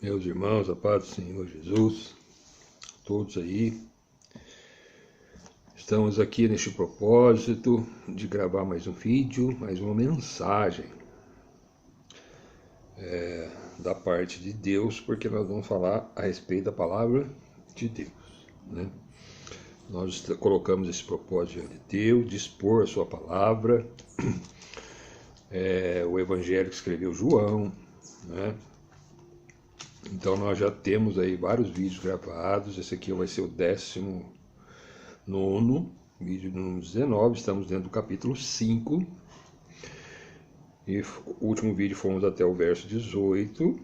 Meus irmãos, a paz do Senhor Jesus, todos aí, estamos aqui neste propósito de gravar mais um vídeo, mais uma mensagem da parte de Deus, porque nós vamos falar a respeito da palavra de Deus, né? Nós colocamos esse propósito diante de Deus, de expor a sua palavra, o evangelho que escreveu João, né? Então nós já temos aí vários vídeos gravados. Esse aqui vai ser o 19º, vídeo número 19, estamos dentro do capítulo 5. E o último vídeo fomos até o verso 18,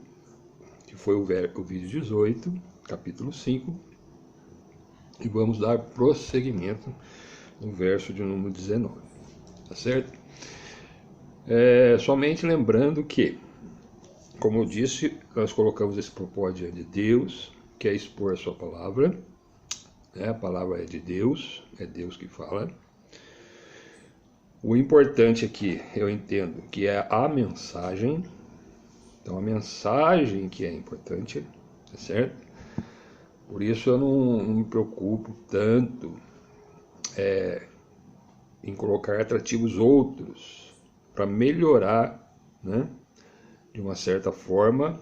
que foi o vídeo 18, capítulo 5. E vamos dar prosseguimento no verso de número 19, tá certo? Somente lembrando que, como eu disse, nós colocamos esse propósito diante de Deus, que é expor a sua palavra, né? A palavra é de Deus, é Deus que fala. O importante aqui, eu entendo, que é a mensagem. Então, a mensagem que é importante, tá certo? Por isso eu não me preocupo tanto em colocar atrativos outros para melhorar, né, de uma certa forma,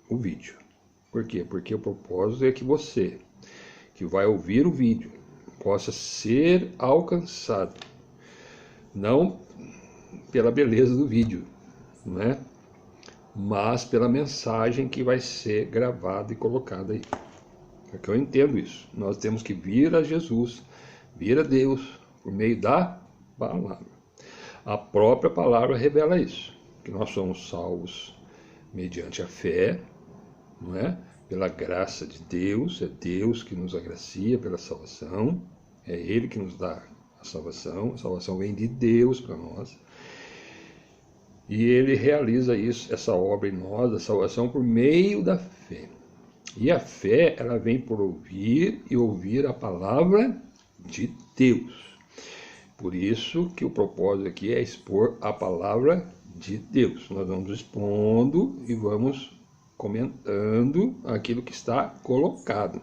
o vídeo. Por quê? Porque o propósito é que você, que vai ouvir o vídeo, possa ser alcançado, não pela beleza do vídeo, né, mas pela mensagem que vai ser gravada e colocada aí. Porque eu entendo isso. Nós temos que vir a Jesus, vir a Deus, por meio da palavra. A própria palavra revela isso, que nós somos salvos mediante a fé, não é? Pela graça de Deus, é Deus que nos agracia pela salvação, é Ele que nos dá a salvação vem de Deus para nós, e Ele realiza isso, essa obra em nós, a salvação, por meio da fé. E a fé, ela vem por ouvir e ouvir a palavra de Deus. Por isso que o propósito aqui é expor a palavra de Deus. Nós vamos expondo e vamos comentando aquilo que está colocado,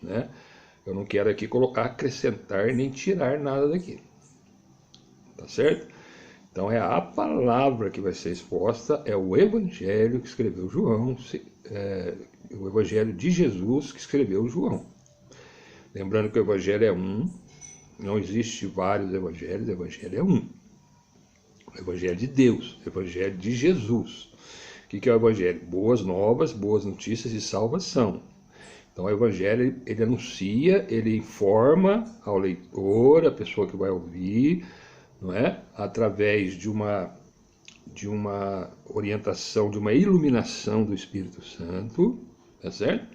né? Eu não quero aqui acrescentar nem tirar nada daqui, tá certo? Então é a palavra que vai ser exposta, é o evangelho que escreveu João, o evangelho de Jesus que escreveu João. Lembrando que o evangelho é um, não existe vários evangelhos, o evangelho é um. O evangelho de Deus, o evangelho de Jesus. O que é o evangelho? Boas novas, boas notícias de salvação. Então o evangelho, ele anuncia, ele informa ao leitor, a pessoa que vai ouvir, não é? Através de uma orientação, de uma iluminação do Espírito Santo, tá certo?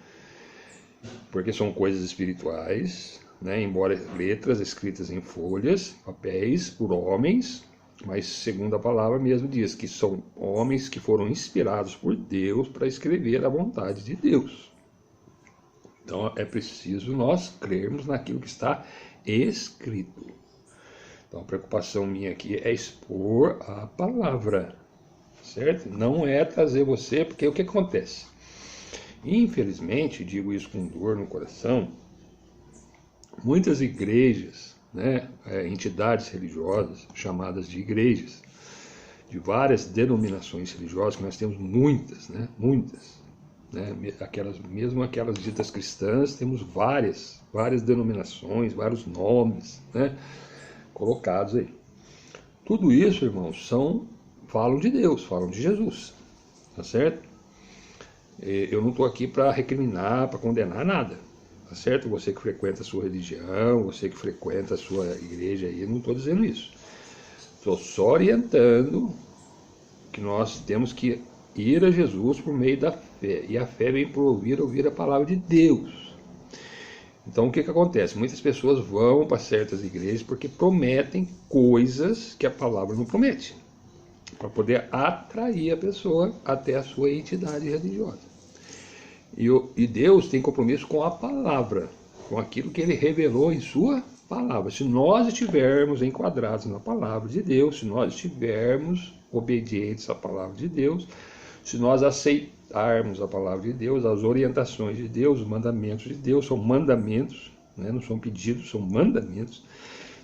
Porque são coisas espirituais, né? Embora letras escritas em folhas, papéis, por homens, mas segundo a palavra mesmo diz que são homens que foram inspirados por Deus para escrever a vontade de Deus. Então é preciso nós crermos naquilo que está escrito. Então a preocupação minha aqui é expor a palavra, certo? Não é trazer você, porque o que acontece? Infelizmente, digo isso com dor no coração, muitas igrejas, né, entidades religiosas, chamadas de igrejas, de várias denominações religiosas, que nós temos muitas, né, aquelas ditas cristãs, temos várias denominações, vários nomes, né, colocados aí. Tudo isso, irmãos, falam de Deus, falam de Jesus, tá certo? Eu não estou aqui para recriminar, para condenar nada, tá certo? Você que frequenta a sua religião, você que frequenta a sua igreja aí, eu não estou dizendo isso. Estou só orientando que nós temos que ir a Jesus por meio da fé. E a fé vem por ouvir a palavra de Deus. Então o que acontece? Muitas pessoas vão para certas igrejas porque prometem coisas que a palavra não promete, para poder atrair a pessoa até a sua entidade religiosa. E Deus tem compromisso com a palavra, com aquilo que Ele revelou em sua palavra. Se nós estivermos enquadrados na palavra de Deus, se nós estivermos obedientes à palavra de Deus, se nós aceitarmos respeitarmos a palavra de Deus, as orientações de Deus, os mandamentos de Deus. São mandamentos, né? Não são pedidos, são mandamentos.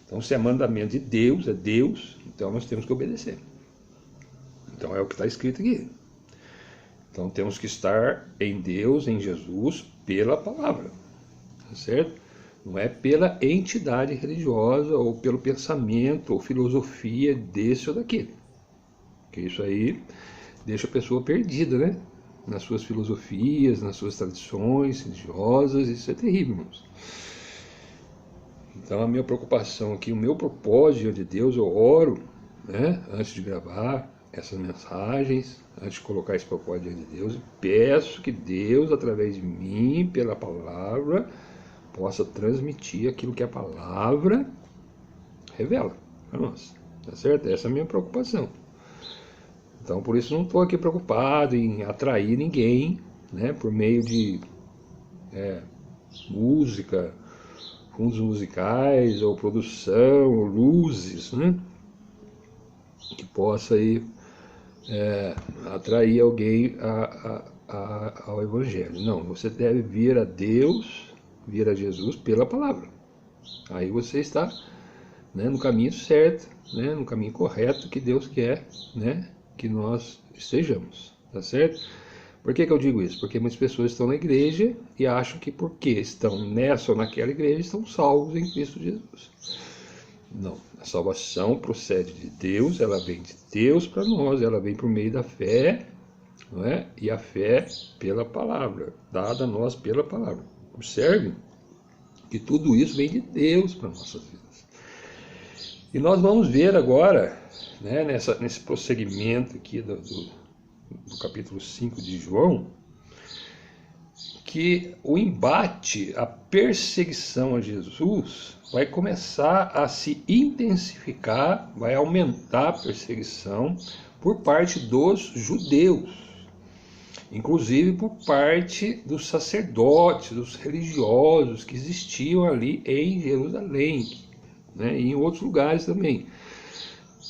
Então, se é mandamento de Deus, é Deus, então nós temos que obedecer. Então, é o que está escrito aqui. Então, temos que estar em Deus, em Jesus, pela palavra, tá certo? Não é pela entidade religiosa, ou pelo pensamento, ou filosofia desse ou daquele. Porque isso aí deixa a pessoa perdida, né? Nas suas filosofias, nas suas tradições religiosas, isso é terrível, irmãos. Então, a minha preocupação aqui, o meu propósito diante de Deus, eu oro, né, antes de gravar essas mensagens, antes de colocar esse propósito diante de Deus, e peço que Deus, através de mim, pela palavra, possa transmitir aquilo que a palavra revela para nós, tá certo? Essa é a minha preocupação. Então, por isso não estou aqui preocupado em atrair ninguém, né, por meio de música, fundos musicais, ou produção, ou luzes, né, que possa aí atrair alguém ao Evangelho. Não, você deve vir a Deus, vir a Jesus pela palavra. Aí você está, né, no caminho certo, né, no caminho correto que Deus quer, né, que nós estejamos, tá certo? Por que eu digo isso? Porque muitas pessoas estão na igreja e acham que porque estão nessa ou naquela igreja estão salvos em Cristo Jesus. Não, a salvação procede de Deus, ela vem de Deus para nós, ela vem por meio da fé, não é? E a fé pela palavra, dada a nós pela palavra. Observe que tudo isso vem de Deus para nossas vidas. E nós vamos ver agora, né, nesse prosseguimento aqui do capítulo 5 de João, que o embate, a perseguição a Jesus vai começar a se intensificar, vai aumentar a perseguição por parte dos judeus, inclusive por parte dos sacerdotes, dos religiosos que existiam ali em Jerusalém, né, e em outros lugares também.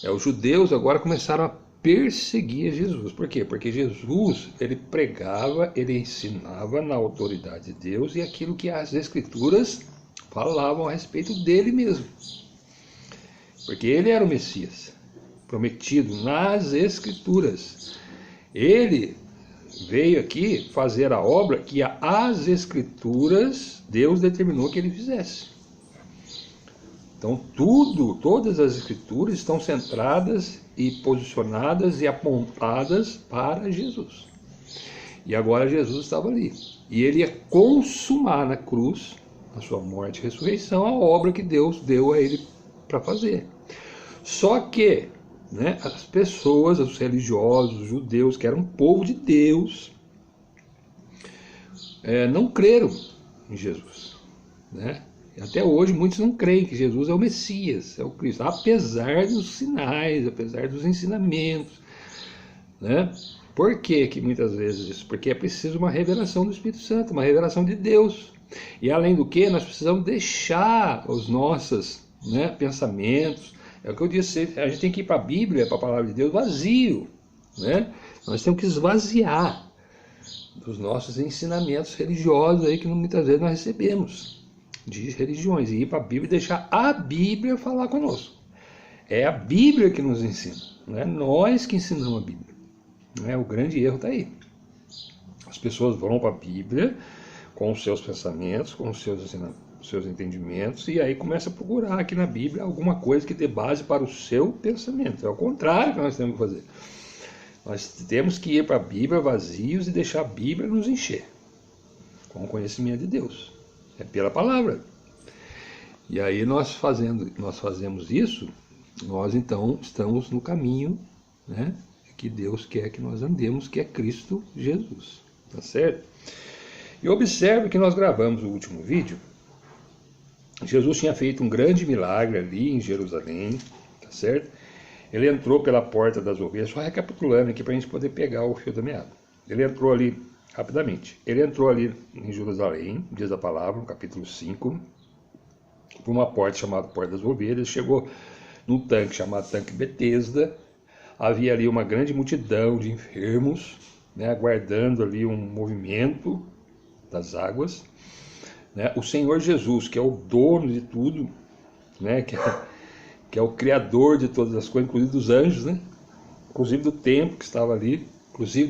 Os judeus agora começaram a perseguir Jesus. Por quê? Porque Jesus, ele pregava, ele ensinava na autoridade de Deus e aquilo que as Escrituras falavam a respeito dele mesmo. Porque ele era o Messias, prometido nas Escrituras. Ele veio aqui fazer a obra que as Escrituras, Deus determinou que ele fizesse. Então todas as Escrituras estão centradas e posicionadas e apontadas para Jesus. E agora Jesus estava ali. E ele ia consumar na cruz, na sua morte e ressurreição, a obra que Deus deu a ele para fazer. Só que, né, as pessoas, os religiosos, os judeus, que eram um povo de Deus, não creram em Jesus, né? Até hoje muitos não creem que Jesus é o Messias, é o Cristo, apesar dos sinais, apesar dos ensinamentos, né? Por que muitas vezes isso? Porque é preciso uma revelação do Espírito Santo, uma revelação de Deus. E além do que, nós precisamos deixar os nossos, né, pensamentos. É o que eu disse, a gente tem que ir para a Bíblia, para a palavra de Deus, vazio, né? Nós temos que esvaziar dos nossos ensinamentos religiosos aí que muitas vezes nós recebemos de religiões, e ir para a Bíblia e deixar a Bíblia falar conosco. É a Bíblia que nos ensina, não é nós que ensinamos a Bíblia. O grande erro está aí. As pessoas vão para a Bíblia com os seus pensamentos, com os seus entendimentos, e aí começa a procurar aqui na Bíblia alguma coisa que dê base para o seu pensamento. É o contrário que nós temos que fazer. Nós temos que ir para a Bíblia vazios e deixar a Bíblia nos encher com o conhecimento de Deus. É pela palavra. E aí nós fazemos isso, nós então estamos no caminho, né, que Deus quer que nós andemos, que é Cristo Jesus. Tá certo? E observe que nós gravamos o último vídeo. Jesus tinha feito um grande milagre ali em Jerusalém, tá certo? Ele entrou pela porta das ovelhas, só recapitulando aqui para a gente poder pegar o fio da meada. Ele entrou ali, rapidamente, ele entrou ali em Jerusalém, diz a palavra, no capítulo 5, por uma porta chamada Porta das Ovelhas, chegou num tanque chamado Tanque Betesda, havia ali uma grande multidão de enfermos, né, aguardando ali um movimento das águas, né? O Senhor Jesus, que é o dono de tudo, né, que é o criador de todas as coisas, inclusive dos anjos, né, inclusive do tempo que estava ali, inclusive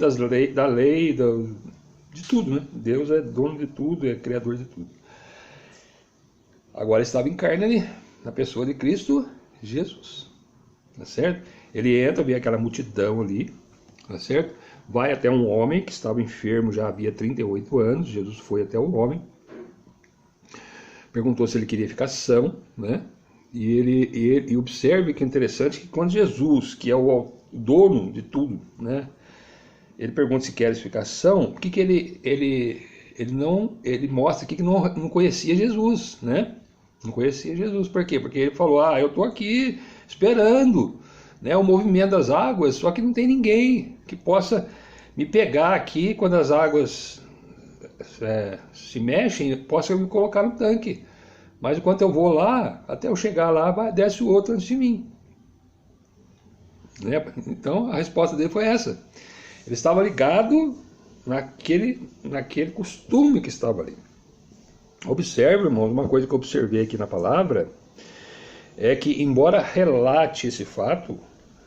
da lei, de tudo, né? Deus é dono de tudo, é criador de tudo. Agora estava em carne ali, na pessoa de Cristo Jesus, tá certo? Ele entra, vê aquela multidão ali, tá certo? Vai até um homem que estava enfermo já havia 38 anos, Jesus foi até o homem, perguntou se ele queria ficar são, né? E observe que é interessante que quando Jesus, que é o dono de tudo, né? Ele pergunta se queres ficar são, o que ele mostra aqui que não conhecia Jesus, né? Não conhecia Jesus, por quê? Porque ele falou, eu estou aqui esperando, né, o movimento das águas, só que não tem ninguém que possa me pegar aqui quando as águas se mexem, possa me colocar no tanque. Mas enquanto eu vou lá, até eu chegar lá, desce o outro antes de mim. Né? Então a resposta dele foi essa. Ele estava ligado naquele costume que estava ali. Observe, irmãos, uma coisa que eu observei aqui na palavra é que, embora relate esse fato,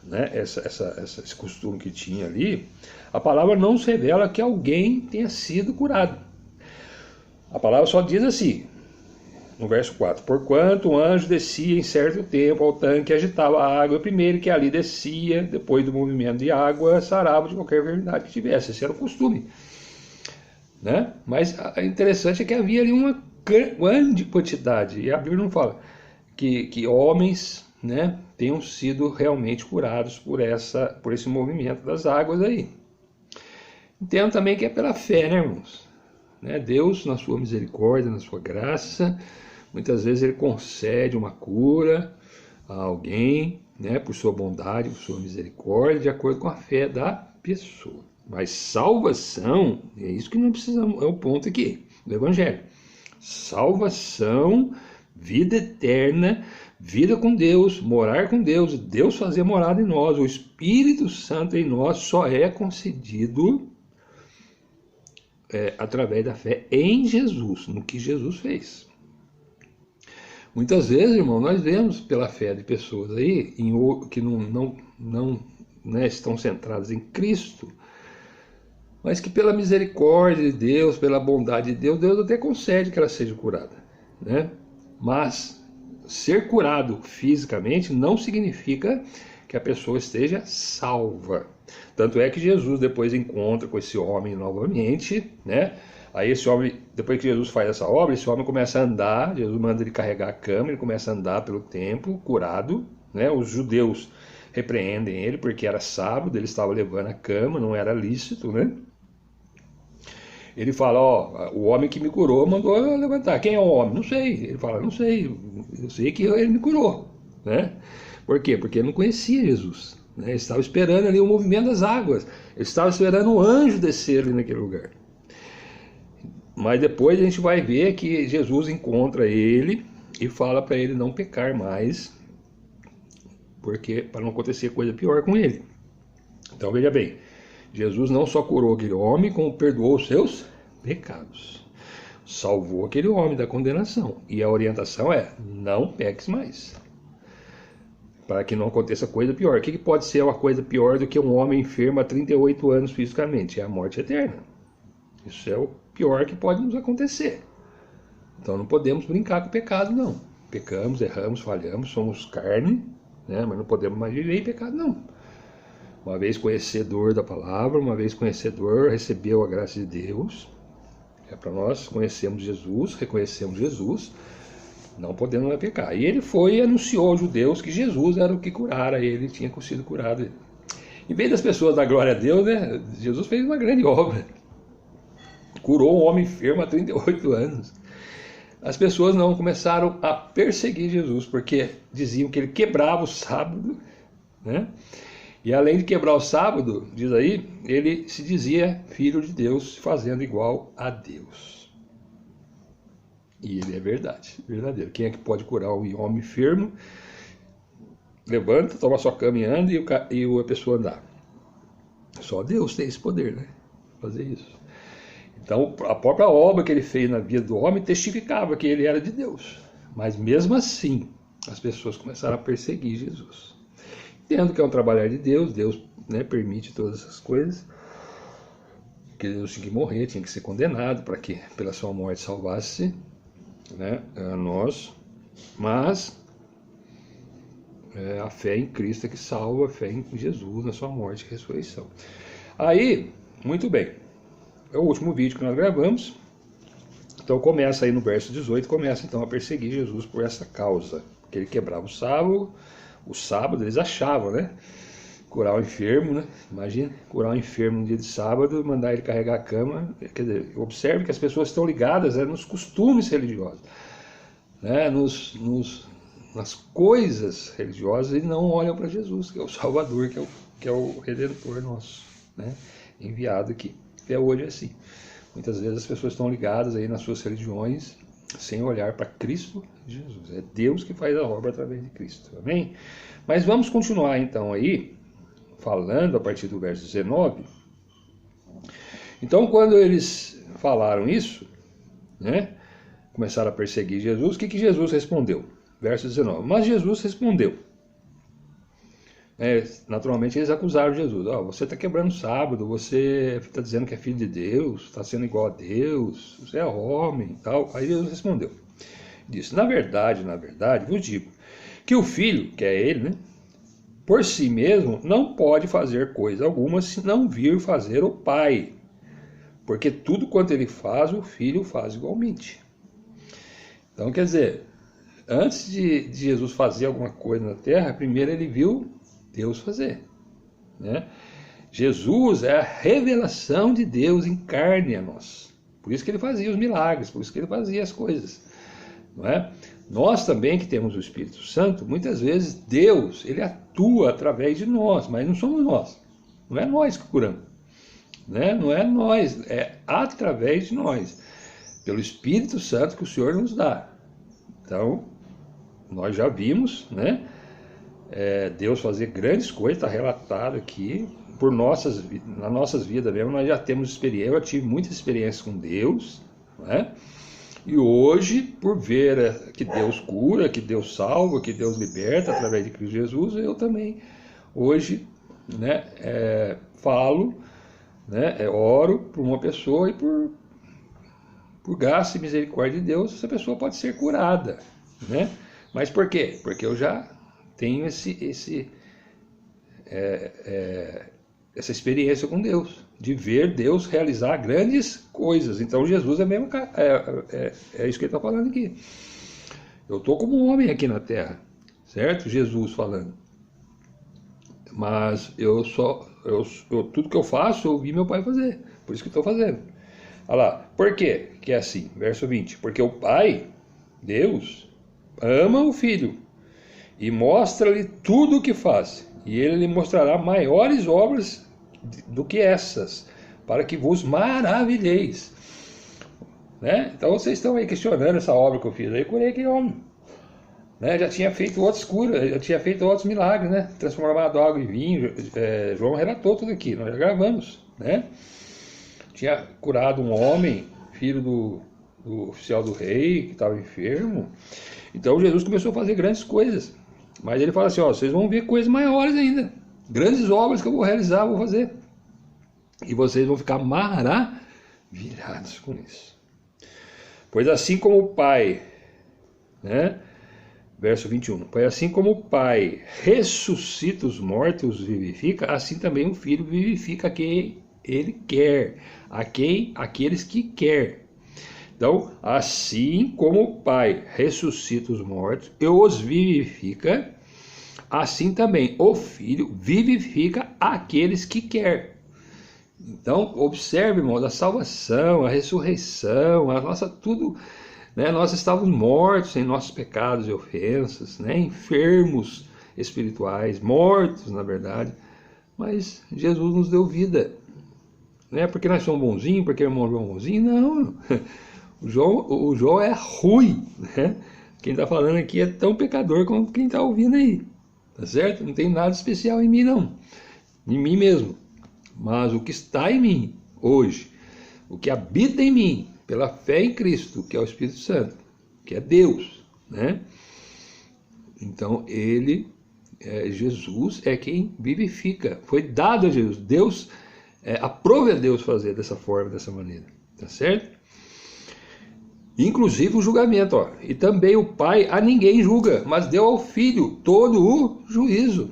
né, esse costume que tinha ali, a palavra não nos revela que alguém tenha sido curado. A palavra só diz assim, no verso 4, porquanto um anjo descia em certo tempo ao tanque e agitava a água, primeiro que ali descia, depois do movimento de água, sarava de qualquer enfermidade que tivesse. Esse era o costume. Né? Mas o interessante é que havia ali uma grande quantidade, e a Bíblia não fala que homens, né, tenham sido realmente curados por esse movimento das águas aí. Entendo também que é pela fé, né, irmãos? Né? Deus, na sua misericórdia, na sua graça, muitas vezes ele concede uma cura a alguém, né, por sua bondade, por sua misericórdia, de acordo com a fé da pessoa. Mas salvação, é isso que nós precisamos, é o ponto aqui do Evangelho. Salvação, vida eterna, vida com Deus, morar com Deus, Deus fazer morada em nós, o Espírito Santo em nós só é concedido através da fé em Jesus, no que Jesus fez. Muitas vezes, irmão, nós vemos pela fé de pessoas aí que não né, estão centradas em Cristo, mas que pela misericórdia de Deus, pela bondade de Deus, Deus até concede que ela seja curada, né? Mas ser curado fisicamente não significa que a pessoa esteja salva. Tanto é que Jesus depois encontra com esse homem novamente, né? Aí esse homem, depois que Jesus faz essa obra, esse homem começa a andar, Jesus manda ele carregar a cama, ele começa a andar pelo templo, curado, né? Os judeus repreendem ele porque era sábado, ele estava levando a cama, não era lícito, né? Ele fala, o homem que me curou mandou eu levantar. Quem é o homem? Não sei. Ele fala, não sei, eu sei que ele me curou, né? Por quê? Porque ele não conhecia Jesus, né? Ele estava esperando ali o movimento das águas, ele estava esperando um anjo descer ali naquele lugar. Mas depois a gente vai ver que Jesus encontra ele e fala para ele não pecar mais, porque para não acontecer coisa pior com ele. Então veja bem, Jesus não só curou aquele homem, como perdoou os seus pecados. Salvou aquele homem da condenação. E a orientação é, não peques mais, para que não aconteça coisa pior. O que pode ser uma coisa pior do que um homem enfermo há 38 anos fisicamente? É a morte eterna. Isso é o pior que pode nos acontecer. Então não podemos brincar com o pecado, não. Pecamos, erramos, falhamos, somos carne, né? Mas não podemos mais viver em pecado, não. Uma vez conhecedor da palavra, uma vez conhecedor, recebeu a graça de Deus. É para nós conhecermos Jesus, reconhecemos Jesus, não podemos mais pecar. E ele foi e anunciou aos judeus que Jesus era o que curara ele, tinha sido curado. Em vez das pessoas dar glória a Deus, né, Jesus fez uma grande obra. Curou um homem enfermo há 38 anos. As pessoas não começaram a perseguir Jesus, porque diziam que ele quebrava o sábado, né? E além de quebrar o sábado, diz aí, ele se dizia filho de Deus, fazendo igual a Deus. E ele é verdade, verdadeiro. Quem é que pode curar um homem enfermo? Levanta, toma sua cama e anda e a pessoa andar. Só Deus tem esse poder, né? fazer isso. Então, a própria obra que ele fez na vida do homem testificava que ele era de Deus. Mas mesmo assim, as pessoas começaram a perseguir Jesus. Entendo que é um trabalhar de Deus, Deus, né, permite todas essas coisas, que Deus tinha que morrer, tinha que ser condenado para que pela sua morte salvasse, né, a nós, mas a fé em Cristo é que salva, a fé em Jesus, na sua morte e ressurreição. Aí, muito bem, é o último vídeo que nós gravamos. Então começa aí no verso 18, começa então a perseguir Jesus por essa causa, porque ele quebrava o sábado eles achavam, né? Curar o enfermo, né? Imagina, curar um enfermo no dia de sábado, mandar ele carregar a cama. Quer dizer, observe que as pessoas estão ligadas nos costumes religiosos, né? Nas coisas religiosas, e não olham para Jesus, que é o Salvador, que é o Redentor nosso, né? Enviado aqui. Até hoje é assim. Muitas vezes as pessoas estão ligadas aí nas suas religiões sem olhar para Cristo Jesus. É Deus que faz a obra através de Cristo. Amém? Mas vamos continuar então aí, falando a partir do verso 19. Então, quando eles falaram isso, né, começaram a perseguir Jesus, o que Jesus respondeu? Verso 19. Mas Jesus respondeu. Naturalmente eles acusaram Jesus. Você está quebrando o sábado, você está dizendo que é filho de Deus, está sendo igual a Deus, você é homem e tal. Aí Jesus respondeu. Disse, na verdade, vos digo, que o filho, que é ele, né, por si mesmo, não pode fazer coisa alguma se não vir fazer o Pai. Porque tudo quanto ele faz, o filho faz igualmente. Então, quer dizer, antes de Jesus fazer alguma coisa na terra, primeiro ele viu Deus fazer, né? Jesus é a revelação de Deus em carne a nós. Por isso que ele fazia os milagres, por isso que ele fazia as coisas, não é? Nós também que temos o Espírito Santo, muitas vezes Deus, ele atua através de nós, mas não somos nós. Não é nós que curamos, né? Não é nós, é através de nós, pelo Espírito Santo que o Senhor nos dá. Então, nós já vimos, né? Deus fazer grandes coisas, está relatado aqui, nas nossas vidas mesmo, nós já temos experiência, eu tive muitas experiências com Deus, né? E hoje, por ver que Deus cura, que Deus salva, que Deus liberta através de Cristo Jesus, eu também, hoje, né, falo, né, oro por uma pessoa e por graça e misericórdia de Deus, essa pessoa pode ser curada, né? Mas por quê? Porque eu já tenho essa experiência com Deus, de ver Deus realizar grandes coisas. Então Jesus é mesmo, isso que ele está falando aqui. Eu estou como um homem aqui na terra, certo? Jesus falando. Mas tudo que eu faço, eu vi meu pai fazer. Por isso que estou fazendo. Olha lá, por quê? Que é assim, verso 20. Porque o Pai, Deus, ama o Filho e mostra-lhe tudo o que faz, e ele lhe mostrará maiores obras do que essas, para que vos maravilheis, né? Então vocês estão aí questionando essa obra que eu fiz, aí curei aquele homem, né? Já tinha feito outras curas, já tinha feito outros milagres, né? Transformado água em vinho, João relatou tudo aqui, nós já gravamos, né? Tinha curado um homem, filho do oficial do rei, que estava enfermo. Então Jesus começou a fazer grandes coisas. Mas ele fala assim, vocês vão ver coisas maiores ainda. Grandes obras que eu vou realizar, vou fazer. E vocês vão ficar maravilhados com isso. Pois assim como o Pai, né? Verso 21. Pois assim como o Pai ressuscita os mortos e os vivifica, assim também o Filho vivifica a quem ele quer. Aqueles que quer. Então, assim como o Pai ressuscita os mortos e os vivifica, assim também o Filho vivifica aqueles que quer. Então, observe, irmãos, a salvação, a ressurreição, a nossa tudo, né? Nós estávamos mortos em nossos pecados e ofensas, né? Enfermos espirituais, mortos, na verdade, mas Jesus nos deu vida. Não é porque nós somos bonzinhos, porque o irmão é bonzinho, não. O João é ruim, né? Quem está falando aqui é tão pecador como quem está ouvindo aí, tá certo? Não tem nada especial em mim, não, em mim mesmo, mas o que está em mim, hoje, o que habita em mim, pela fé em Cristo, que é o Espírito Santo, que é Deus, né? Então, Jesus é quem vivifica, foi dado a Jesus. Deus, aprove a Deus fazer dessa forma, dessa maneira, tá certo? Inclusive o julgamento, ó. E também o Pai a ninguém julga, mas deu ao Filho todo o juízo.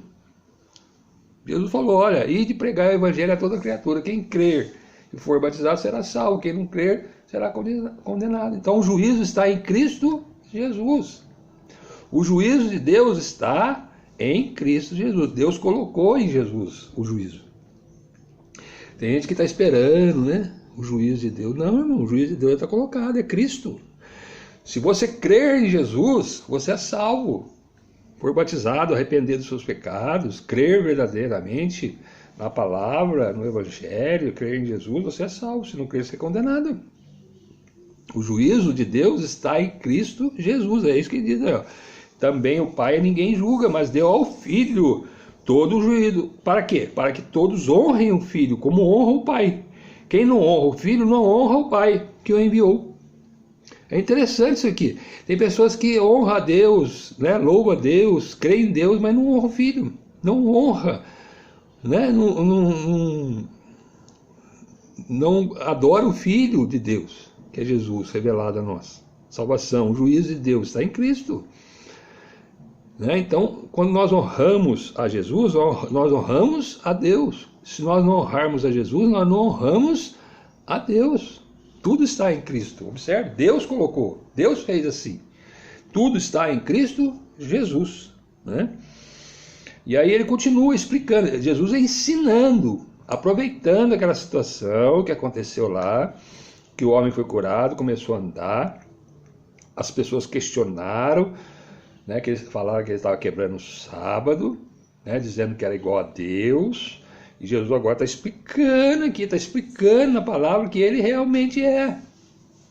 Jesus falou, olha, ide pregar o evangelho a toda criatura, quem crer e for batizado será salvo, quem não crer será condenado. Então o juízo está em Cristo Jesus. O juízo de Deus está em Cristo Jesus. Deus colocou em Jesus o juízo. Tem gente que está esperando, né? O juízo de Deus. Não, irmão, o juízo de Deus está colocado, é Cristo. Se você crer em Jesus, você é salvo. For batizado, arrepender dos seus pecados, crer verdadeiramente na palavra, no evangelho, crer em Jesus, você é salvo. Se não crer, você é condenado. O juízo de Deus está em Cristo Jesus. É isso que diz, ó. Também o Pai ninguém julga, mas deu ao Filho todo o juízo. Para quê? Para que todos honrem o Filho, como honra o Pai. Quem não honra o Filho, não honra o Pai que o enviou. É interessante isso aqui. Tem pessoas que honram a Deus, né? Louvam a Deus, creem em Deus, mas não honram o Filho. Não honra, né? Não adora o Filho de Deus, que é Jesus, revelado a nós. Salvação, o juízo de Deus está em Cristo. Né? Então, quando nós honramos a Jesus, nós honramos a Deus. Se nós não honrarmos a Jesus, nós não honramos a Deus. Tudo está em Cristo. Observe, Deus colocou, Deus fez assim. Tudo está em Cristo Jesus. Né? E aí ele continua explicando, Jesus ensinando, aproveitando aquela situação que aconteceu lá, que o homem foi curado, começou a andar, as pessoas questionaram, né, que eles falaram que ele estava quebrando o sábado, né, dizendo que era igual a Deus, e Jesus agora está explicando aqui, está explicando na palavra que ele realmente é,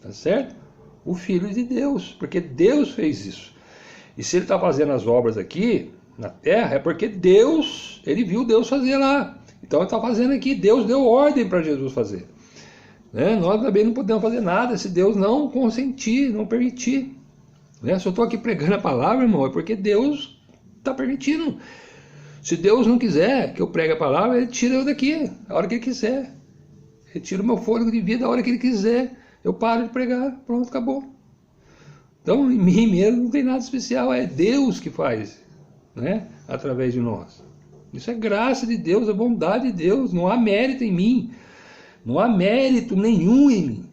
tá certo? O Filho de Deus, porque Deus fez isso. E se ele está fazendo as obras aqui na terra, é porque Deus, ele viu Deus fazer lá. Então ele está fazendo aqui, Deus deu ordem para Jesus fazer. Né? Nós também não podemos fazer nada se Deus não consentir, não permitir. Né? Se eu estou aqui pregando a palavra, irmão, é porque Deus está permitindo. Se Deus não quiser que eu pregue a palavra, ele tira eu daqui, a hora que ele quiser. Ele tira o meu fôlego de vida a hora que ele quiser. Eu paro de pregar, pronto, acabou. Então, em mim mesmo não tem nada especial, é Deus que faz, né? Através de nós. Isso é graça de Deus, é bondade de Deus, não há mérito em mim. Não há mérito nenhum em mim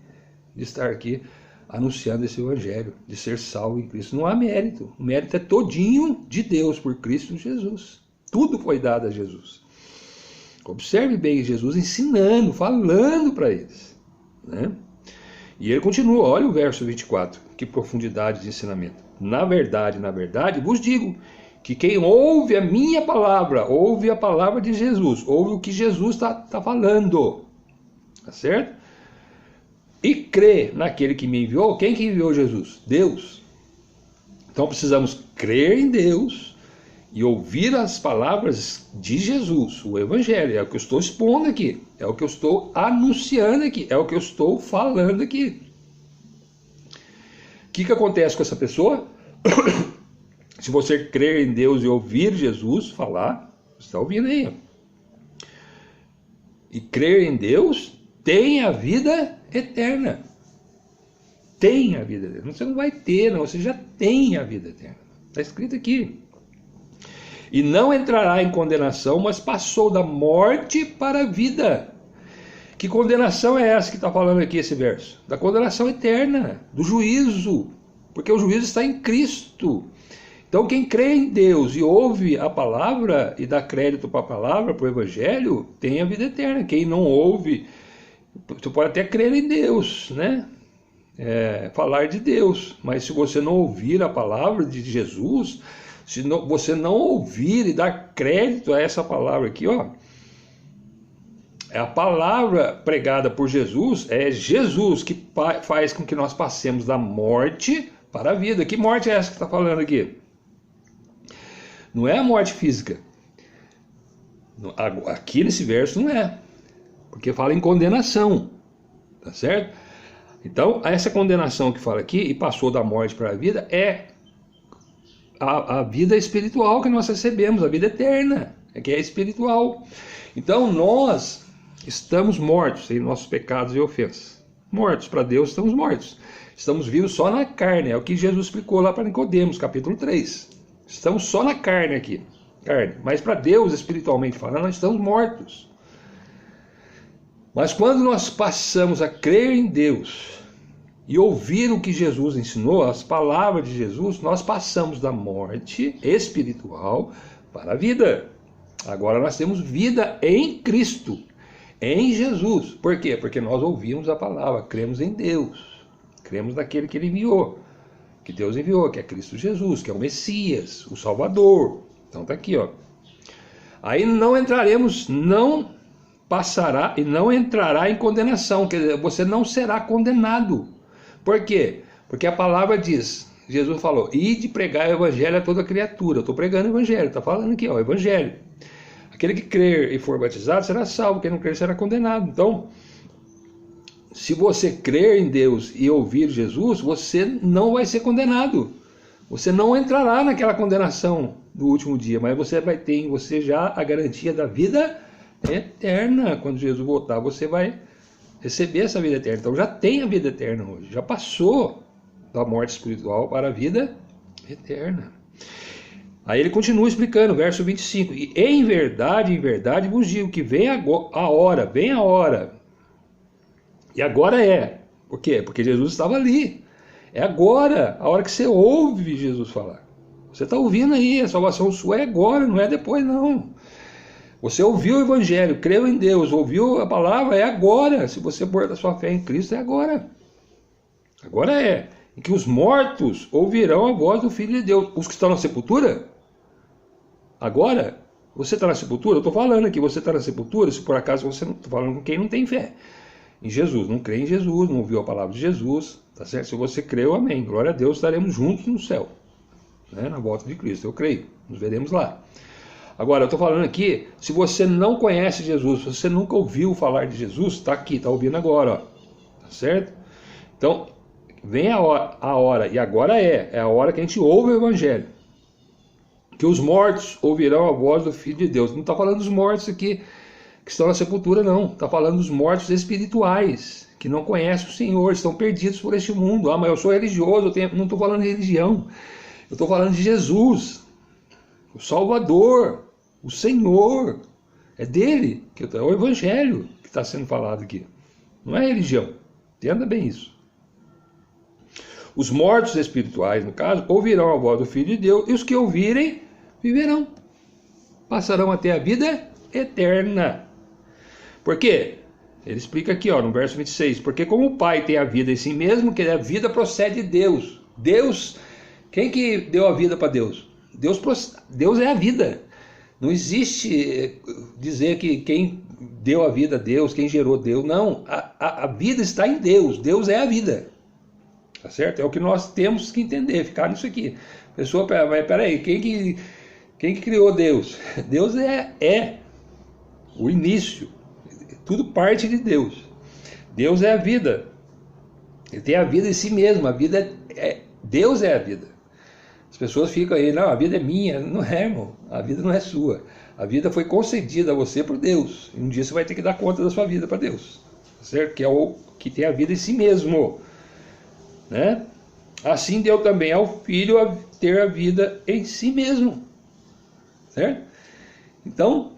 de estar aqui anunciando esse evangelho, de ser salvo em Cristo. Não há mérito. O mérito é todinho de Deus por Cristo Jesus. Tudo foi dado a Jesus. Observe bem Jesus ensinando, falando para eles. Né? E ele continua, olha o verso 24, que profundidade de ensinamento. Na verdade, vos digo que quem ouve a minha palavra, ouve a palavra de Jesus, ouve o que Jesus está falando. Tá certo? E crê naquele que me enviou. Quem que enviou Jesus? Deus. Então precisamos crer em Deus e ouvir as palavras de Jesus, o evangelho. É o que eu estou expondo aqui, é o que eu estou anunciando aqui, é o que eu estou falando aqui. O que acontece com essa pessoa? Se você crer em Deus e ouvir Jesus falar, você está ouvindo aí. E crer em Deus tem a vida eterna. Tem a vida eterna. Você não vai ter, não. Você já tem a vida eterna. Está escrito aqui. E não entrará em condenação, mas passou da morte para a vida. Que condenação é essa que está falando aqui esse verso? Da condenação eterna, do juízo. Porque o juízo está em Cristo. Então quem crê em Deus e ouve a palavra e dá crédito para a palavra, para o evangelho, tem a vida eterna. Quem não ouve, você pode até crer em Deus, né? Falar de Deus, mas se você não ouvir a palavra de Jesus, se você não ouvir e dar crédito a essa palavra aqui, ó, a palavra pregada por Jesus, é Jesus que faz com que nós passemos da morte para a vida. Que morte é essa que está falando aqui? Não é a morte física. Aqui nesse verso não é. porque fala em condenação, tá certo? Então, essa condenação que fala aqui, e passou da morte para a vida, é a vida espiritual que nós recebemos, a vida eterna, que é espiritual. Então, nós estamos mortos em nossos pecados e ofensas. Mortos, para Deus estamos mortos. Estamos vivos só na carne, é o que Jesus explicou lá para Nicodemos, capítulo 3. Estamos só na carne aqui, carne. Mas para Deus, espiritualmente falando, nós estamos mortos. Mas quando nós passamos a crer em Deus e ouvir o que Jesus ensinou, as palavras de Jesus, nós passamos da morte espiritual para a vida. Agora nós temos vida em Cristo, em Jesus. Por quê? Porque nós ouvimos a palavra, cremos em Deus, cremos naquele que Ele enviou, que Deus enviou, que é Cristo Jesus, que é o Messias, o Salvador. Então está aqui, ó. Aí não entraremos, não passará e não entrará em condenação, quer dizer, você não será condenado. Por quê? Porque a palavra diz, Jesus falou, ide pregar o evangelho a toda criatura. Eu estou pregando o evangelho, está falando aqui, ó, o evangelho. Aquele que crer e for batizado será salvo, quem não crer será condenado. Então, se você crer em Deus e ouvir Jesus, você não vai ser condenado. Você não entrará naquela condenação do último dia, mas você vai ter em você já a garantia da vida eterna. Quando Jesus voltar, você vai receber essa vida eterna. Então já tem a vida eterna hoje, já passou da morte espiritual para a vida eterna. Aí ele continua explicando, verso 25, e em verdade vos digo que vem a hora, e agora é, por quê? Porque Jesus estava ali, é agora, a hora que você ouve Jesus falar, você está ouvindo aí, a salvação sua é agora, não é depois não. Você ouviu o evangelho, creu em Deus, ouviu a palavra, é agora. Se você pôr a sua fé em Cristo, é agora. Agora é. Em que os mortos ouvirão a voz do Filho de Deus. Os que estão na sepultura? Agora? Você está na sepultura? Eu estou falando aqui, você está na sepultura, se por acaso você não está falando com quem não tem fé. Em Jesus, não crê em Jesus, não ouviu a palavra de Jesus, tá certo? Se você creu, amém. Glória a Deus, estaremos juntos no céu. Né? Na volta de Cristo, eu creio. Nos veremos lá. Agora, eu estou falando aqui, se você não conhece Jesus, se você nunca ouviu falar de Jesus, está aqui, está ouvindo agora, ó, tá certo? Então, vem a hora, e agora é a hora que a gente ouve o evangelho, que os mortos ouvirão a voz do Filho de Deus. Não está falando dos mortos aqui que estão na sepultura, não, está falando dos mortos espirituais, que não conhecem o Senhor, estão perdidos por este mundo. Ah, mas eu sou religioso, não estou falando de religião, eu estou falando de Jesus, o Salvador, o Senhor, é dele, é o Evangelho que está sendo falado aqui, não é religião, entenda bem isso. Os mortos espirituais, no caso, ouvirão a voz do Filho de Deus, e os que ouvirem, viverão, passarão até a vida eterna. Por quê? Ele explica aqui, ó, no verso 26, porque como o Pai tem a vida em si mesmo, que a vida procede de Deus. Deus, quem que deu a vida para Deus? Deus é a vida. Não existe dizer que quem deu a vida a Deus, quem gerou Deus. Não, a vida está em Deus. Deus é a vida. Tá certo? É o que nós temos que entender, ficar nisso aqui. Pessoa, mas peraí, quem que criou Deus? Deus é o início. Tudo parte de Deus. Deus é a vida. Ele tem a vida em si mesmo. A vida Deus é a vida. As pessoas ficam aí, não, a vida é minha. Não é, irmão. A vida não é sua. A vida foi concedida a você por Deus. E um dia você vai ter que dar conta da sua vida para Deus. Certo? Que é o que tem a vida em si mesmo. Né? Assim deu também ao Filho a ter a vida em si mesmo. Certo? Então,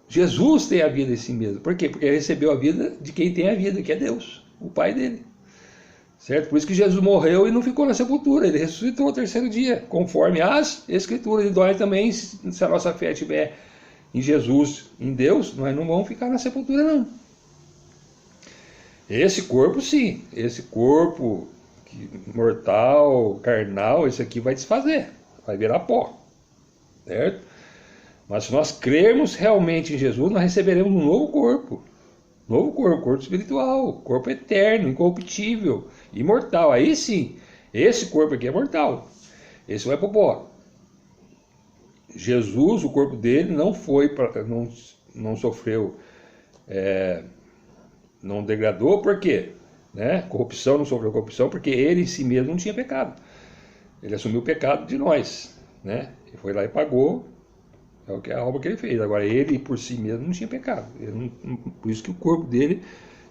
Jesus tem a vida em si mesmo. Por quê? Porque ele recebeu a vida de quem tem a vida, que é Deus, o Pai dele. Certo? Por isso que Jesus morreu e não ficou na sepultura, ele ressuscitou ao terceiro dia, conforme as Escrituras. E nós também, se a nossa fé estiver em Jesus, em Deus, nós não vamos ficar na sepultura, não. Esse corpo, sim, esse corpo mortal, carnal, esse aqui vai desfazer, vai virar pó. Certo? Mas se nós crermos realmente em Jesus, nós receberemos um novo corpo. Novo corpo, corpo espiritual, corpo eterno, incorruptível, imortal. Aí sim, esse corpo aqui é mortal. Esse vai para o pó. Jesus, o corpo dele não foi, não sofreu não degradou, por quê? Né? Corrupção, não sofreu corrupção, porque ele em si mesmo não tinha pecado. Ele assumiu o pecado de nós, né? E foi lá e pagou, a obra que ele fez. Agora, ele por si mesmo não tinha pecado. Por isso que o corpo dele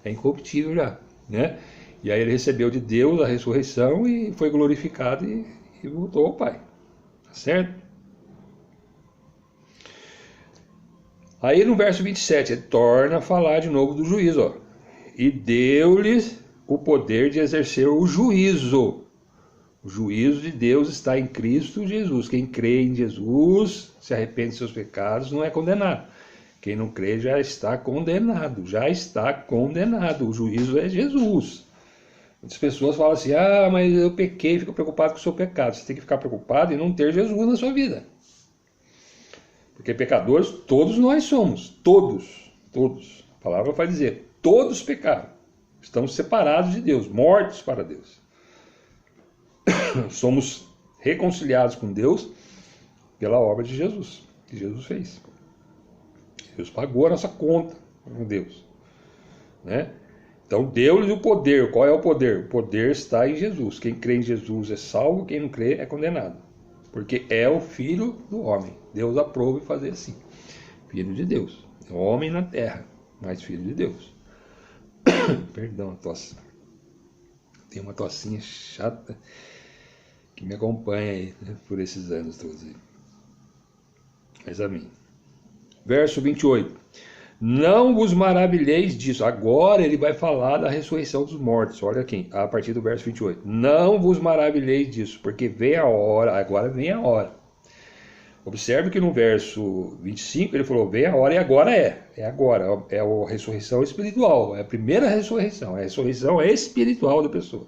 é incorruptível já, né? E aí ele recebeu de Deus a ressurreição e foi glorificado e voltou ao Pai. Tá certo? Aí no verso 27, ele torna a falar de novo do juízo, ó. E deu-lhes o poder de exercer o juízo. O juízo de Deus está em Cristo Jesus. Quem crê em Jesus, se arrepende de seus pecados, não é condenado. Quem não crê já está condenado. Já está condenado. O juízo é Jesus. Muitas pessoas falam assim, mas eu pequei, fico preocupado com o seu pecado. Você tem que ficar preocupado em não ter Jesus na sua vida. Porque pecadores, todos nós somos. Todos. Todos. A palavra vai dizer, todos pecaram. Estamos separados de Deus, mortos para Deus. Somos reconciliados com Deus pela obra de Jesus, que Jesus fez. Deus pagou a nossa conta com Deus, né? Então deu-lhes o poder. Qual é o poder? O poder está em Jesus. Quem crê em Jesus é salvo, quem não crê é condenado. Porque é o Filho do homem. Deus aprova fazer assim. Filho de Deus. É homem na terra, mas filho de Deus. Perdão a tosse. Tem uma tossinha chata que me acompanha aí, né, por esses anos todos aí. Mas amém. Verso 28. Não vos maravilheis disso. Agora ele vai falar da ressurreição dos mortos. Olha aqui, a partir do verso 28. Não vos maravilheis disso, porque vem a hora, agora vem a hora. Observe que no verso 25 ele falou, vem a hora e agora é. É agora, é a ressurreição espiritual. É a primeira ressurreição, é a ressurreição espiritual da pessoa.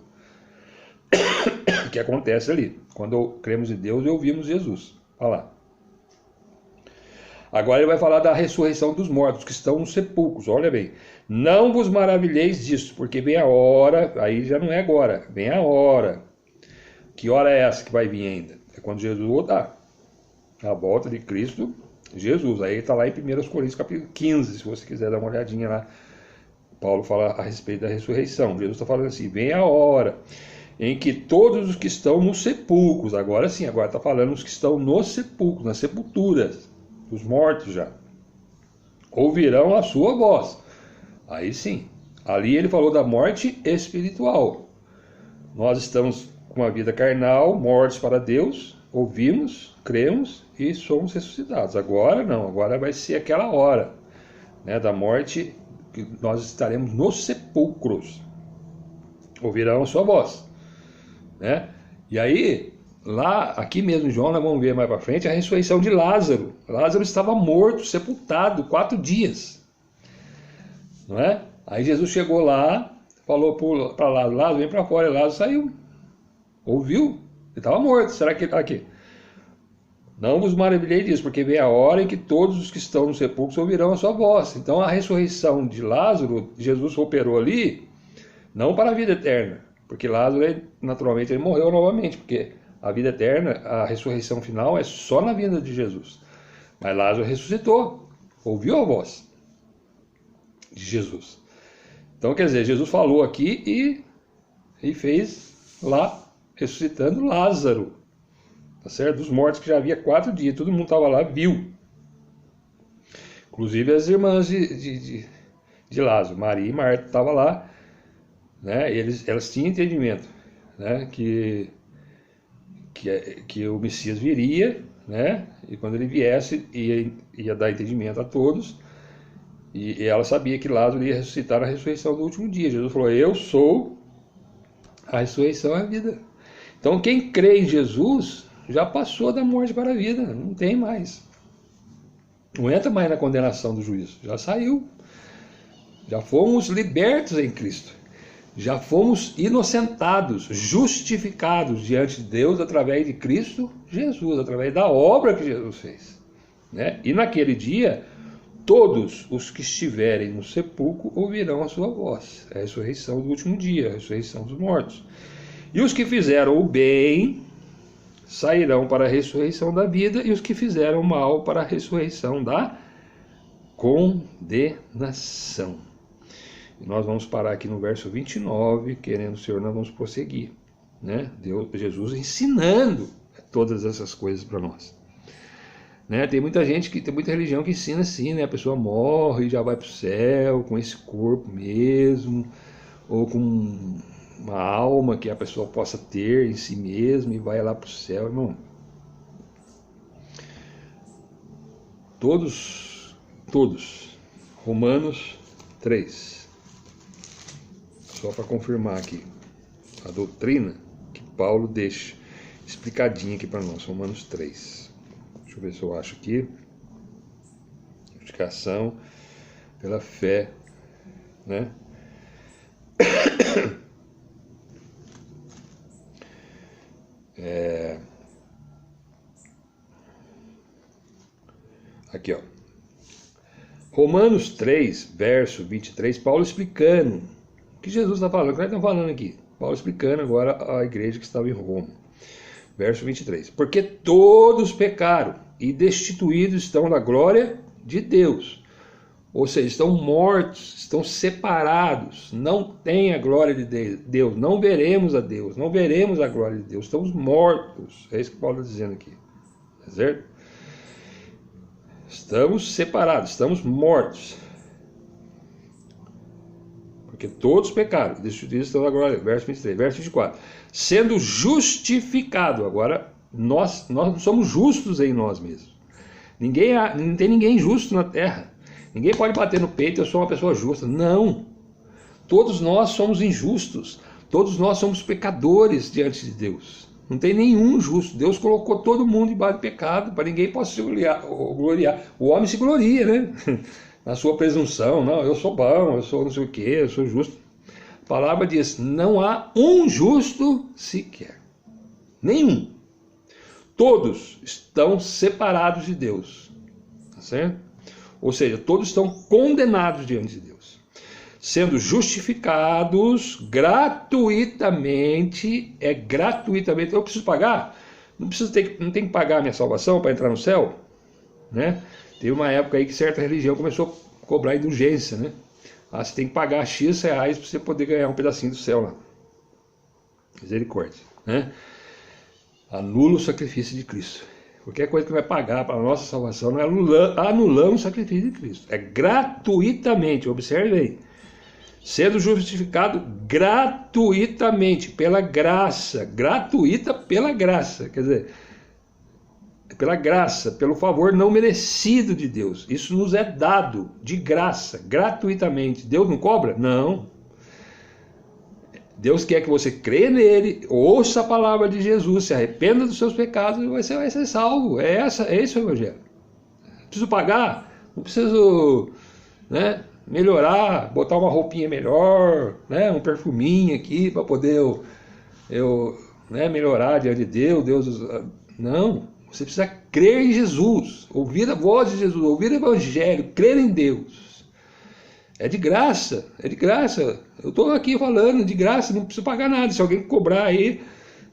Que acontece ali, quando cremos em Deus e ouvimos Jesus falar. Agora ele vai falar da ressurreição dos mortos, que estão nos sepulcros, olha bem. Não vos maravilheis disso, porque vem a hora, aí já não é agora, vem a hora. Que hora é essa que vai vir ainda? É quando Jesus voltar. A volta de Cristo, Jesus. Aí está lá em 1 Coríntios capítulo 15, se você quiser dar uma olhadinha lá. Paulo fala a respeito da ressurreição. Jesus está falando assim, vem a hora em que todos os que estão nos sepulcros, agora sim, agora está falando os que estão nos sepulcros, nas sepulturas, os mortos já, ouvirão a sua voz. Aí sim, ali ele falou da morte espiritual. Nós estamos com a vida carnal, mortos para Deus, ouvimos, cremos e somos ressuscitados. Agora não, agora vai ser aquela hora, né, da morte, que nós estaremos nos sepulcros, ouvirão a sua voz. Né? E aí, lá, aqui mesmo em João, nós vamos ver mais para frente a ressurreição de Lázaro. Lázaro estava morto, sepultado, 4 dias. Não é? Aí Jesus chegou lá, falou para Lázaro, Lázaro, vem para fora, e Lázaro saiu. Ouviu? Ele estava morto, será que ele está aqui? Não vos maravilhei disso, porque vem a hora em que todos os que estão no sepulcro ouvirão a sua voz. Então a ressurreição de Lázaro, Jesus operou ali, não para a vida eterna. Porque Lázaro, naturalmente, ele morreu novamente, porque a vida eterna, a ressurreição final é só na vida de Jesus. Mas Lázaro ressuscitou, ouviu a voz de Jesus. Então, quer dizer, Jesus falou aqui e fez lá, ressuscitando Lázaro, tá certo? Dos mortos que já havia 4 dias, todo mundo estava lá, viu. Inclusive as irmãs de Lázaro, Maria e Marta, estavam lá. Né? Elas tinham entendimento, né? que o Messias viria, né? E quando ele viesse ia dar entendimento a todos, e ela sabia que Lázaro ia ressuscitar na ressurreição do último dia. Jesus falou, eu sou a ressurreição e a vida. Então quem crê em Jesus já passou da morte para a vida, não tem mais, não entra mais na condenação do juízo, já saiu, já fomos libertos em Cristo. Já fomos inocentados, justificados diante de Deus através de Cristo Jesus, através da obra que Jesus fez. Né? E naquele dia, todos os que estiverem no sepulcro ouvirão a sua voz. É a ressurreição do último dia, a ressurreição dos mortos. E os que fizeram o bem sairão para a ressurreição da vida, e os que fizeram o mal para a ressurreição da condenação. E nós vamos parar aqui no verso 29, querendo o Senhor, nós vamos prosseguir, né? Jesus ensinando todas essas coisas para nós. Né? Tem muita religião que ensina assim, né? A pessoa morre e já vai para o céu com esse corpo mesmo, ou com uma alma que a pessoa possa ter em si mesma e vai lá para o céu, irmão. Todos, Romanos 3, só para confirmar aqui, a doutrina que Paulo deixa explicadinha aqui para nós, Romanos 3, deixa eu ver se eu acho aqui, justificação pela fé, né? Aqui, ó. Romanos 3, verso 23, Paulo explicando o que Jesus está falando. O que ele está falando aqui? Paulo explicando agora a igreja que estava em Roma. Verso 23. Porque todos pecaram e destituídos estão da glória de Deus. Ou seja, estão mortos, estão separados, não têm a glória de Deus, não veremos a Deus, não veremos a glória de Deus, estamos mortos. É isso que Paulo está dizendo aqui. Tá certo? Estamos separados, estamos mortos. Porque todos pecaram, destituídos estão da glória. Verso 23, verso 24. Sendo justificado. Agora, nós não somos justos em nós mesmos. Não tem ninguém justo na terra. Ninguém pode bater no peito, eu sou uma pessoa justa. Não. Todos nós somos injustos. Todos nós somos pecadores diante de Deus. Não tem nenhum justo. Deus colocou todo mundo debaixo de pecado, para ninguém possa se gloriar. O homem se gloria, né? Na sua presunção. Não, eu sou bom, eu sou não sei o quê, eu sou justo. A palavra diz, não há um justo sequer. Nenhum. Todos estão separados de Deus. Tá certo? Ou seja, todos estão condenados diante de Deus. Sendo justificados gratuitamente, gratuitamente. Eu preciso pagar? Não tem que pagar a minha salvação para entrar no céu? Né? Teve uma época aí que certa religião começou a cobrar indulgência, né? Você tem que pagar X reais para você poder ganhar um pedacinho do céu lá. Misericórdia, né? Anula o sacrifício de Cristo. Qualquer coisa que vai pagar para a nossa salvação não é anulamos o sacrifício de Cristo. É gratuitamente, observe aí. Sendo justificado gratuitamente, pela graça. Gratuita pela graça. Quer dizer, pela graça, pelo favor não merecido de Deus. Isso nos é dado de graça, gratuitamente. Deus não cobra? Não. Deus quer que você creia nele, ouça a palavra de Jesus, se arrependa dos seus pecados e você vai ser salvo. É esse o evangelho. Não preciso pagar, não preciso, né, melhorar, botar uma roupinha melhor, né, um perfuminho aqui para poder eu melhorar diante de Deus. Não, você precisa crer em Jesus, ouvir a voz de Jesus, ouvir o evangelho, crer em Deus. É de graça, é de graça. Eu estou aqui falando de graça, não preciso pagar nada. Se alguém cobrar aí,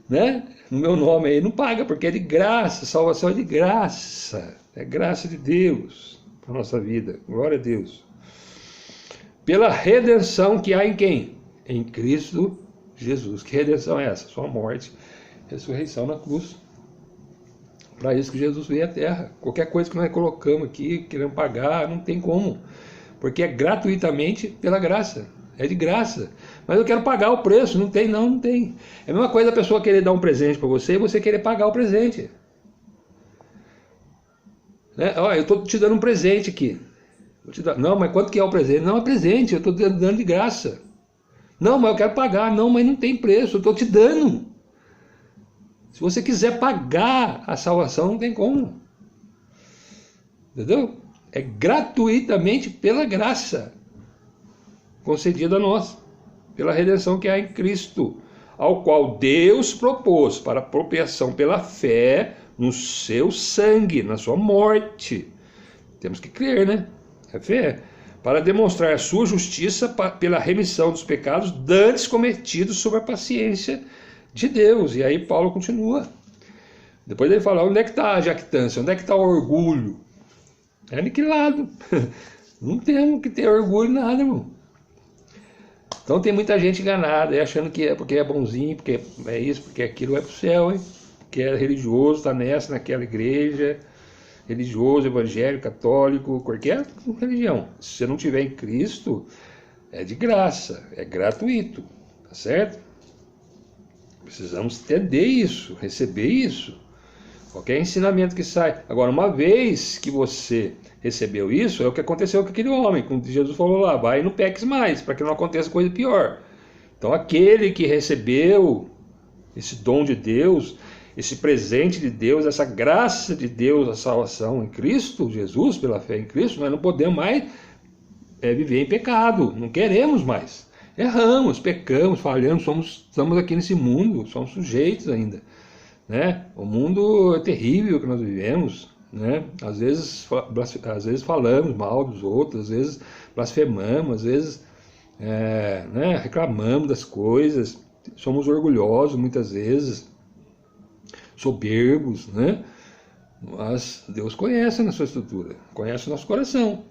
né, no meu nome aí, não paga, porque é de graça. Salvação é de graça. É graça de Deus para a nossa vida. Glória a Deus. Pela redenção que há em quem? Em Cristo Jesus. Que redenção é essa? Sua morte, ressurreição na cruz. Para isso que Jesus veio à terra. Qualquer coisa que nós colocamos aqui, queremos pagar, não tem como. Porque é gratuitamente pela graça. É de graça. Mas eu quero pagar o preço. Não tem, não tem. É a mesma coisa a pessoa querer dar um presente para você e você querer pagar o presente. Né? Ó, eu estou te dando um presente aqui. Não, mas quanto que é o presente? Não, é presente, eu estou dando de graça. Não, mas eu quero pagar. Não, mas não tem preço, eu estou te dando. Se você quiser pagar a salvação, não tem como. Entendeu? É gratuitamente pela graça concedida a nós, pela redenção que há em Cristo, ao qual Deus propôs para apropriação pela fé no seu sangue, na sua morte. Temos que crer, né? É fé. Para demonstrar a sua justiça pela remissão dos pecados dantes cometidos sob a paciência de Deus. E aí Paulo continua. Depois ele fala, onde é que está a jactância? Onde é que está o orgulho? É aniquilado. Não temos que ter orgulho nada, irmão. Então tem muita gente enganada, achando que é porque é bonzinho, porque é isso, porque aquilo, vai pro céu, hein? Que é religioso, tá nessa, naquela igreja, religioso, evangélico, católico, qualquer religião. Se você não tiver em Cristo, é de graça, é gratuito, tá certo? Precisamos entender isso, receber isso. Qualquer ensinamento que sai. Agora, uma vez que você recebeu isso, é o que aconteceu com aquele homem, como Jesus falou lá, vai e não peques mais, para que não aconteça coisa pior. Então, aquele que recebeu esse dom de Deus, esse presente de Deus, essa graça de Deus, a salvação em Cristo Jesus, pela fé em Cristo, nós não podemos mais viver em pecado, não queremos mais. Erramos, pecamos, falhamos, estamos aqui nesse mundo, somos sujeitos ainda. Né? O mundo é terrível que nós vivemos, né? Às vezes falamos mal dos outros, às vezes blasfemamos, às vezes né, reclamamos das coisas, somos orgulhosos muitas vezes, soberbos, né? Mas Deus conhece a nossa estrutura, conhece o nosso coração,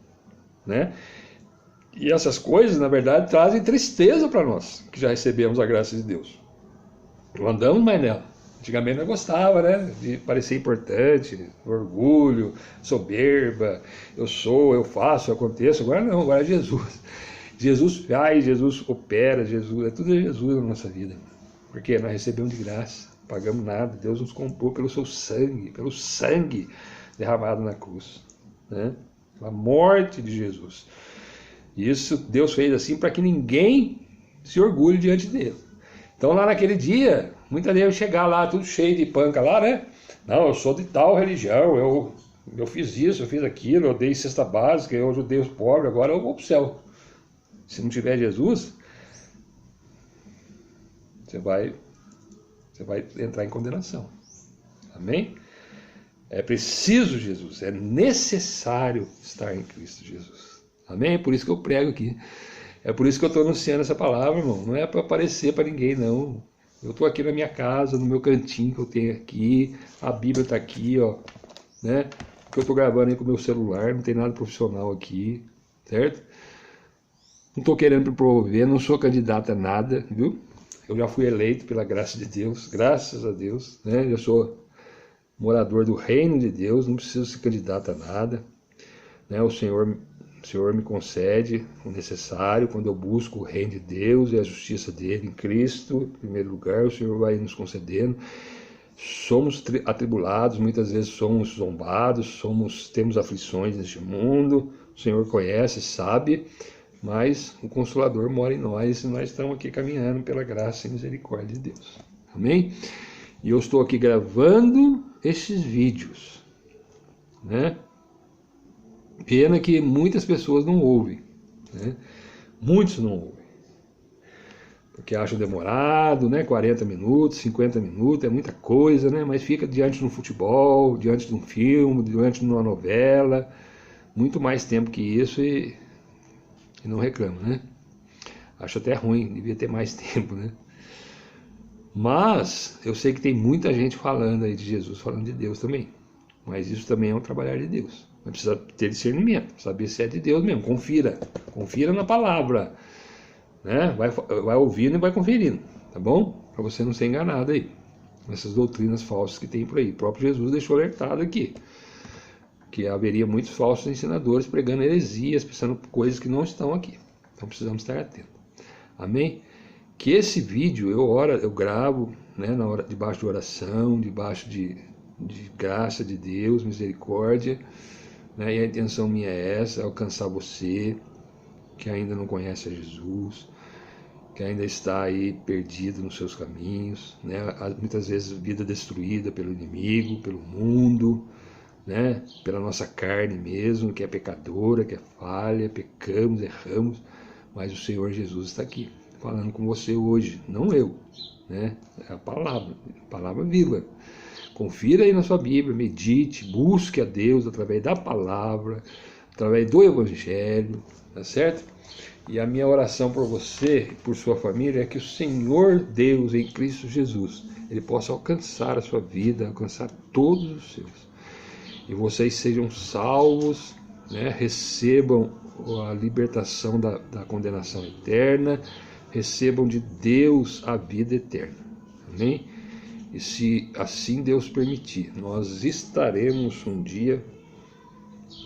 né? E essas coisas, na verdade, trazem tristeza para nós, que já recebemos a graça de Deus. Não andamos mais nela. Antigamente nós gostava, né? De parecer importante, orgulho, soberba, eu sou, eu faço, eu aconteço. Agora não, agora é Jesus. Jesus faz, Jesus opera, Jesus, é tudo Jesus na nossa vida. Porque nós recebemos de graça, pagamos nada, Deus nos comprou pelo pelo sangue derramado na cruz, né? A morte de Jesus. Isso Deus fez assim para que ninguém se orgulhe diante dele. Então lá naquele dia, muita gente chegar lá tudo cheio de panca lá, né? Não, eu sou de tal religião, eu fiz isso, eu fiz aquilo, eu dei cesta básica, eu ajudei os pobres, agora eu vou para o céu. Se não tiver Jesus, você vai entrar em condenação. Amém? É preciso Jesus, é necessário estar em Cristo Jesus. Amém? É por isso que eu prego aqui. É por isso que eu estou anunciando essa palavra, irmão. Não é para aparecer para ninguém, não. Eu estou aqui na minha casa, no meu cantinho que eu tenho aqui. A Bíblia está aqui, ó. Né? Que eu estou gravando aí com o meu celular. Não tem nada profissional aqui, certo? Não estou querendo me promover, não sou candidato a nada, viu? Eu já fui eleito pela graça de Deus, graças a Deus. Né? Eu sou morador do reino de Deus, não preciso ser candidato a nada. Né? O Senhor me concede o necessário quando eu busco o reino de Deus e a justiça dele em Cristo. Em primeiro lugar, o Senhor vai nos concedendo. Somos atribulados, muitas vezes somos zombados, temos aflições neste mundo. O Senhor conhece, sabe, mas o Consolador mora em nós e nós estamos aqui caminhando pela graça e misericórdia de Deus. Amém? E eu estou aqui gravando esses vídeos, né? Pena que muitas pessoas não ouvem, né? Muitos não ouvem, porque acham demorado, né? 40 minutos, 50 minutos, é muita coisa, né? Mas fica diante de um futebol, diante de um filme, diante de uma novela, muito mais tempo que isso e não reclama, né? Acho até ruim, devia ter mais tempo, né? Mas eu sei que tem muita gente falando aí de Jesus, falando de Deus também, mas isso também é um trabalhar de Deus. Mas precisa ter discernimento, saber se é de Deus mesmo. Confira na palavra, né? Vai ouvindo e vai conferindo, tá bom? Para você não ser enganado aí, essas doutrinas falsas que tem por aí. O próprio Jesus deixou alertado aqui, que haveria muitos falsos ensinadores pregando heresias, pensando coisas que não estão aqui. Então precisamos estar atentos. Amém? Que esse vídeo eu gravo, né, na hora, debaixo de oração, debaixo de graça de Deus, misericórdia. Né? E a intenção minha é essa, alcançar você que ainda não conhece a Jesus, que ainda está aí perdido nos seus caminhos, né? Muitas vezes vida destruída pelo inimigo, pelo mundo, né? Pela nossa carne mesmo, que é pecadora, que é falha, pecamos, erramos, mas o Senhor Jesus está aqui, falando com você hoje, não eu, né? É a palavra viva. Confira aí na sua Bíblia, medite, busque a Deus através da palavra, através do Evangelho, tá certo? E a minha oração por você e por sua família é que o Senhor Deus em Cristo Jesus, Ele possa alcançar a sua vida, alcançar todos os seus. E vocês sejam salvos, né? Recebam a libertação da condenação eterna, recebam de Deus a vida eterna. Amém? E se assim Deus permitir, nós estaremos um dia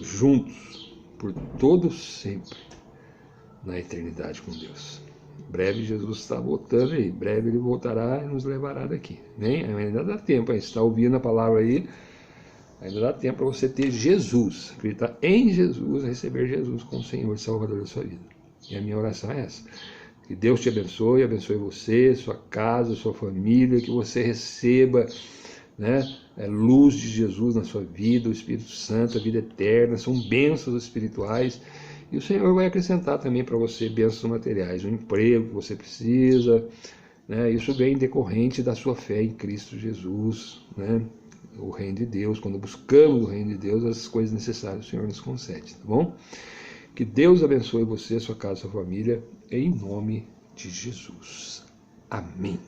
juntos, por todo sempre, na eternidade com Deus. Breve Jesus está voltando aí, breve Ele voltará e nos levará daqui. Amém? Ainda dá tempo, aí, você está ouvindo a palavra aí, ainda dá tempo para você ter Jesus, acreditar em Jesus, receber Jesus como Senhor e Salvador da sua vida. E a minha oração é essa. Que Deus te abençoe você, sua casa, sua família, que você receba, né, luz de Jesus na sua vida, o Espírito Santo, a vida eterna, são bênçãos espirituais. E o Senhor vai acrescentar também para você bênçãos materiais, um emprego que você precisa, né? Isso vem decorrente da sua fé em Cristo Jesus, né? O reino de Deus, quando buscamos o reino de Deus, as coisas necessárias o Senhor nos concede, tá bom? Que Deus abençoe você, sua casa, sua família, em nome de Jesus. Amém.